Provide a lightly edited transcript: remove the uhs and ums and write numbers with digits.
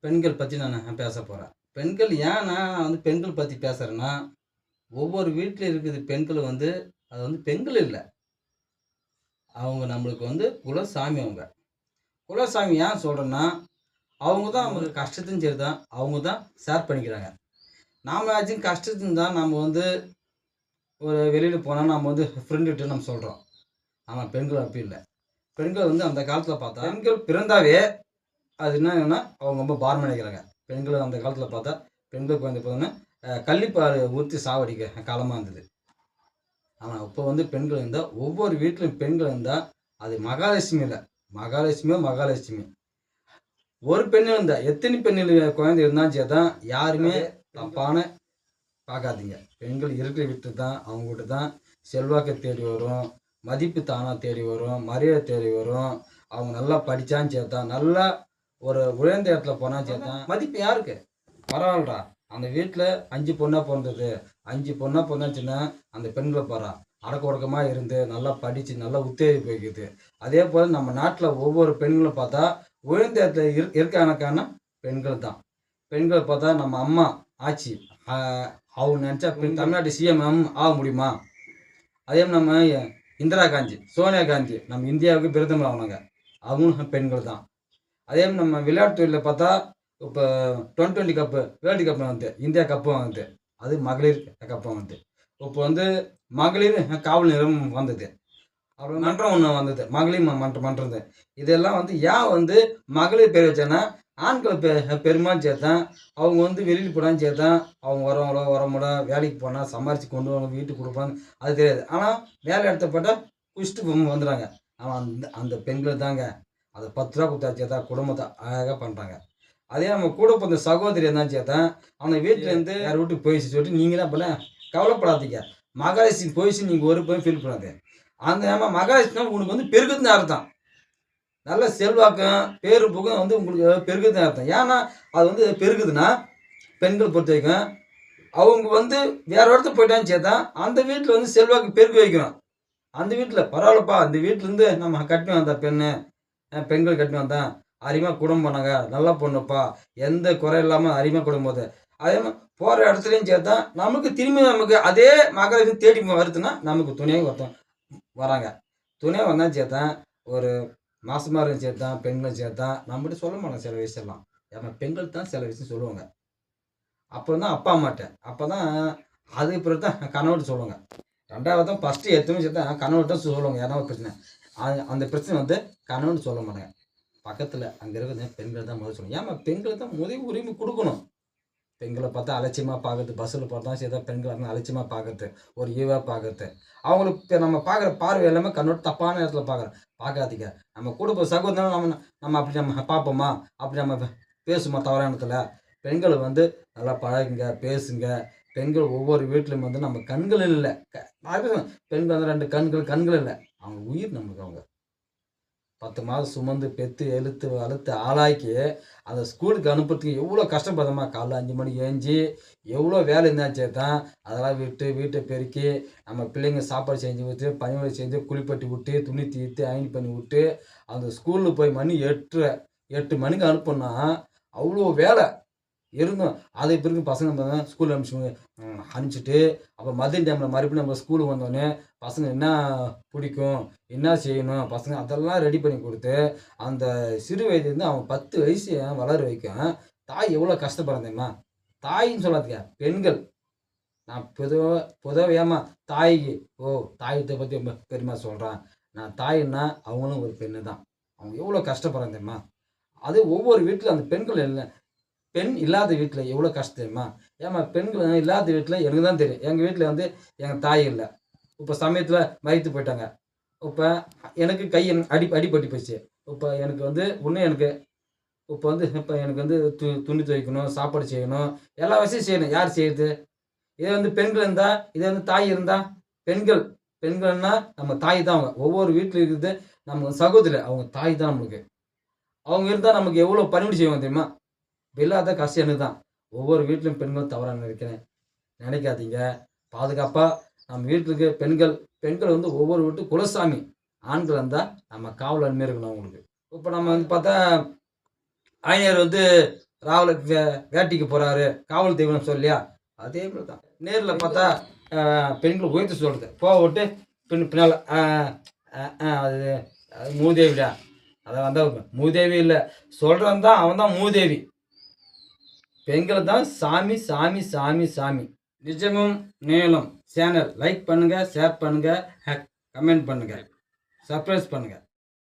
பெண்கள் பற்றி நான் பேச போகிறேன். பெண்கள் ஏன் நான் வந்து பெண்கள் பற்றி பேசுகிறேன்னா, ஒவ்வொரு வீட்டில் இருக்குது பெண்கள் வந்து அது வந்து பெண்கள் இல்ல. அவங்க நம்மளுக்கு வந்து குலசாமி அவங்க. குலசாமி ஏன் சொல்றேன்னா, அவங்க தான் நமக்கு கஷ்டத்தையும் சரி தான், அவங்க தான் ஷேர் பண்ணிக்கிறாங்க. நாமளாச்சும் கஷ்டத்துல தான் நம்ம வந்து ஒரு வெளியில போனா நம்ம வந்து ஃப்ரெண்டுகிட்ட நம்ம சொல்றோம். ஆனா பெண்கள் அப்படி இல்ல. பெண்கள் வந்து அந்த காலத்துல பார்த்தா, பெண்கள் பிறந்தாவே அது என்னன்னா அவங்க ரொம்ப பாரம் நினைக்கிறாங்க. பெண்கள் அந்த காலத்துல பார்த்தா, பெண்களுக்கு வந்து பார்த்தீங்கன்னா, கள்ளிப்பால் ஊத்தி சாவடிக்கிற காலமா இருந்தது. ஆனா, இப்ப வந்து பெண்கள் இருந்தா, ஒவ்வொரு வீட்லயும் பெண்கள் இருந்தா, அது மகாலட்சுமி இல்ல. மகாலட்சுமியோ மகாலட்சுமி. ஒரு பெண் இருந்தா, எத்தனை பெண்கள் குழந்தை இருந்தாலும் சரி தான், யாருமே தப்பான பார்க்காதீங்க. பெண்கள் இருக்கிற வீட்டுல தான், அவங்ககிட்ட தான் செல்வாக்கு தேடி வரும், மதிப்பு தானா தேடி வரும், மரியாதை தேடி வரும். அவங்க நல்லா படிச்சாலும் சரி தான், நல்லா ஒரு உயர்ந்த இடத்துல போனாலும் சரி தான், மதிப்பு யாருக்கு? பரவாயில்லடா. அந்த வீட்ல 5 பொண்ணா பொறந்தது. 5 பொண்ணா பொறந்துச்சுன்னா, அந்த பெண்கள பாரேன். அடக்க ஒடுக்கமா இருந்து, நல்லா படிச்சு, நல்லா உத்தேஜம் போய்க்குது. அதே போல நம்ம நாட்ல ஒவ்வொரு பெண்களும் பார்த்தா, உயர்ந்த இடத்துல இருக்கான பெண்கள் தான். பெண்கள பார்த்தா நம்ம அம்மா, ஆச்சி, அ அவங்க நெனச்சா தமிழ்நாட்டு சிஎம் ஆக முடியுமா? அதே நம்ம இந்திரா காந்தி, சோனியா காந்தி, நம்ம இந்தியாவுக்கு பிரதமர் ஆனாங்க. அவங்களும் பெண்கள் தான். அதே மாதிரி நம்ம விளையாட்டு துறையில பார்த்தா, இப்போ 2020 கப்பு வேர்ல்டு கப் வந்து இந்தியா கப்பு வாங்குது. அது மகளிர் கப்பு வந்து. இப்போ வந்து மகளிர் காவல் நிலையம் வந்தது. அப்புறம் மன்றம் ஒண்ணு வந்தது. மகளிர் மன்றம். இதெல்லாம் வந்து ஏன் வந்து மகளிர் பேர் வச்சேன்னா, ஆண்கள் பெரும்பாலும் சேர்த்தான். அவங்க வந்து வெளியில போனாலும் சேர்த்தான். அவங்க வரவங்களோ, வரமுடா வேலைக்கு போனா சம்பாரிச்சு கொண்டு வந்து வீட்டுக்கு குடுப்பாங்க. அது தெரியாது. ஆனா வேலை இடத்த போட்டா குடிச்சிட்டு வந்துடுறாங்க. ஆனா அந்த அந்த பெண்கள் தாங்க. அத ரூ. 10 குடுத்தா சேர்த்தா குடும்பத்த அழகா பண்றாங்க. அதே நம்ம கூட பிறந்த சகோதரி இருந்தாலும் சேர்த்தான், அவங்க வீட்லேருந்து யார் வீட்டுக்கு போயிடுச்சுன்னு சொல்லிட்டு நீங்க என்ன பண்ண கவலைப்படாதீங்க. மகாலட்சுமி போயிடுச்சுன்னு நீங்க ஒரு பயம் ஃபீல் பண்ணாதீங்க. அந்த நம்ம மகாலட்சுமினா உனக்கு வந்து பெருகுதுன்னு அர்த்தம். நல்ல செல்வாக்கும், பேரு புகழும் வந்து உங்களுக்கு பெருகுதுன்னு அர்த்தம். ஏன்னா, அது வந்து பெருகுதுன்னா, பெண்கள் பொறுத்த வரைக்கும், அவங்க வந்து வேற இடத்துக்கு போயிட்டான்னு சேர்த்தா, அந்த வீட்ல வந்து செல்வாக்கு பெருக வைக்கணும். அந்த வீட்ல பரவாயில்லப்பா, இந்த வீட்லருந்து நம்ம கட்டின்னு வந்த பெண்ணு, பெண்கள் கட்டின்னு வந்தேன். அருமையா குடும்பம் பண்ணாங்க. நல்ல பொண்ணுப்பா. எந்த குறை இல்லாம அருமையா குடும்பம் போது. அதே மாரி போற இடத்துலயும் சேர்த்தா, நமக்கு திரும்பி நமக்கு அதே மகாலட்சுமி தேடி வருதுன்னா, நமக்கு துணையா ஒருத்தன் வராங்க. துணையா வந்தாலும் சேர்த்தான், ஒரு மாசமா இருக்கும் சேர்த்தான், பெண்களும் சேர்த்தான், நம்மகிட்ட சொல்ல மாட்டாங்க சில விஷயம்லாம். ஏன்னா பெண்கள் தான் சில விஷயம் சொல்லுவாங்க. அப்புறம் தான் அப்பா அம்மாட்ட. அப்பதான் அதுக்கு பிறகு தான் கணவர்ட்ட சொல்லுவாங்க. 2வது தான் ஃபர்ஸ்ட்டு எடுத்தோனே சேர்த்தா கணவர்ட்ட சொல்லுவாங்க. எதனா ஒரு பிரச்சனை. அந்த பிரச்சனை வந்து கணவன்ட்ட சொல்ல மாட்டாங்க. பக்கத்துல அங்க இருக்கிற பெண்கள் தான் முதல்ல சொல்லுவாங்க. ஏம்மா பெண்களுக்கு தான் முதல் உரிமை குடுக்கணும். பெண்கள பார்த்தா அலட்சியமா பார்க்கறது, பஸ்ஸில பார்த்தா சரி தான் பெண்கள அலட்சியமா பார்க்கறது, ஒரு ஈவா பார்க்கறது. அவங்களுக்கு நம்ம பார்க்குற பார்வை எல்லாமே கண்ணோட்ட தப்பான இடத்துல பார்க்குறோம். பார்க்காதீங்க. நம்ம கூட போற சகோதரன் நம்ம நம்ம அப்படி நம்ம பார்ப்போமா? அப்படி நம்ம பேசுமா தவறான இடத்துல? பெண்கள வந்து நல்லா பழகுங்க, பேசுங்க. பெண்கள் ஒவ்வொரு வீட்லயும் வந்து நம்ம கண்கள் இல்ல. நான் பெண்கள் வந்து 2 கண்கள், கண்கள் இல்ல. அவங்க உயிர் நமக்கு அவங்க. 10 மாதம் சுமந்து, பெத்து, எடுத்து, வளர்த்து, ஆளாக்கி, அந்த ஸ்கூலுக்கு அனுப்புறதுக்கு எவ்வளோ கஷ்டப்படுறோமா? காலைல 5 மணிக்கு ஏஞ்சு, எவ்வளோ வேலை இருந்தாச்சே தான், அதெல்லாம் விட்டு, வீட்ட பெருக்கி, நம்ம பிள்ளைங்க சாப்பாடு செஞ்சு விட்டு, பணிவிடை செஞ்சு, குளிப்பாட்டி விட்டு, துணி தீர்த்து, அயர்ன் பண்ணி விட்டு, அந்த ஸ்கூலுக்கு போய் மணி 8 மணிக்கு அனுப்புனா, அவ்வளோ வேலை. இருந்தோம். அதுக்கு பிறகு பசங்க பார்த்தா ஸ்கூல் அனுப்பிச்சுட்டு, அப்ப மதியம் டைம்ல மறுபடியும் நம்ம ஸ்கூலுக்கு வந்தோனே, பசங்க என்ன பிடிக்கும்? என்ன செய்யணும்? பசங்க அதெல்லாம் ரெடி பண்ணி குடுத்து, அந்த சிறு வயதிலேருந்து அவன் 10 வயசு வளர வைக்கும். தாய் எவ்வளோ கஷ்டப்படுறான் தெரியுமா? தாயின்னு சொல்லாதீங்க. பெண்கள். நான் பொதுவா ஏம்மா தாய்க்கு தாயத்த பத்தி ரொம்ப பெருமையா சொல்றான். நான் தாய்ன்னா அவங்களும் ஒரு பெண்ணு தான். அவங்க எவ்வளோ கஷ்டப்படுறாங்க தெரியுமா? அது ஒவ்வொரு வீட்ல அந்த பெண்கள் இல்ல பெண் இல்லாத வீட்ல எவ்வளோ கஷ்டம் தெரியுமா? ஏம்மா பெண்கள் இல்லாத வீட்ல எனக்கு தான் தெரியும். எங்க வீட்ல வந்து எங்க தாய் இல்ல. இப்ப சமயத்துல மரித்து போயிட்டாங்க. இப்ப எனக்கு கை அடிபட்டு போச்சு. இப்ப எனக்கு வந்து இன்னும் எனக்கு இப்ப எனக்கு வந்து துணி துவைக்கணும், சாப்பாடு செய்யணும், எல்லா விஷயம் செய்யணும். யார் செய்யுறது? இதே வந்து பெண்கள் இருந்தா, இதே வந்து தாய் இருந்தா, பெண்கள் பெண்கள்னா நம்ம தாய் தான் அவங்க. ஒவ்வொரு வீட்ல இருக்குது நம்ம சகோதரி. அவங்க தாய் தான் நமக்கு. அவங்க இருந்தா நமக்கு எவ்வளோ பணிவிடை செய்வாங்க தெரியுமா? இல்லாத கஷ்டம் எனக்கு தான். ஒவ்வொரு வீட்லயும் பெண்கள் தவறா நினைக்காதீங்க. பாதுகாப்பா நம்ம வீட்டுக்கு பெண்கள் பெண்கள் வந்து ஒவ்வொரு வீட்டு குலசாமி. ஆண்கள் இருந்தா நம்ம காவல் அருமையா இருக்கணும் அவங்களுக்கு. இப்ப நம்ம வந்து பார்த்தா, ஆஞ்சநேயர் வந்து ராவில் வேட்டைக்கு போகிறாரு காவல் தெய்வம் சொல்லியா, அதே மாதிரி தான் நேரில் பார்த்தா பெண்களை உயர்த்து சொல்கிறது, போக விட்டு பின்னால் அது அது மூதேவிடா, அதை வந்தால் மூதேவி இல்லை சொல்கிறவன் தான், அவன் தான் மூதேவி. பெண்கள் தான் சாமி சாமி சாமி சாமி. நிஜமும் நீளம் சேனல் லைக் பண்ணுங்கள், ஷேர் பண்ணுங்கள், கமெண்ட் பண்ணுங்கள், சப்ஸ்கிரைப் பண்ணுங்கள்.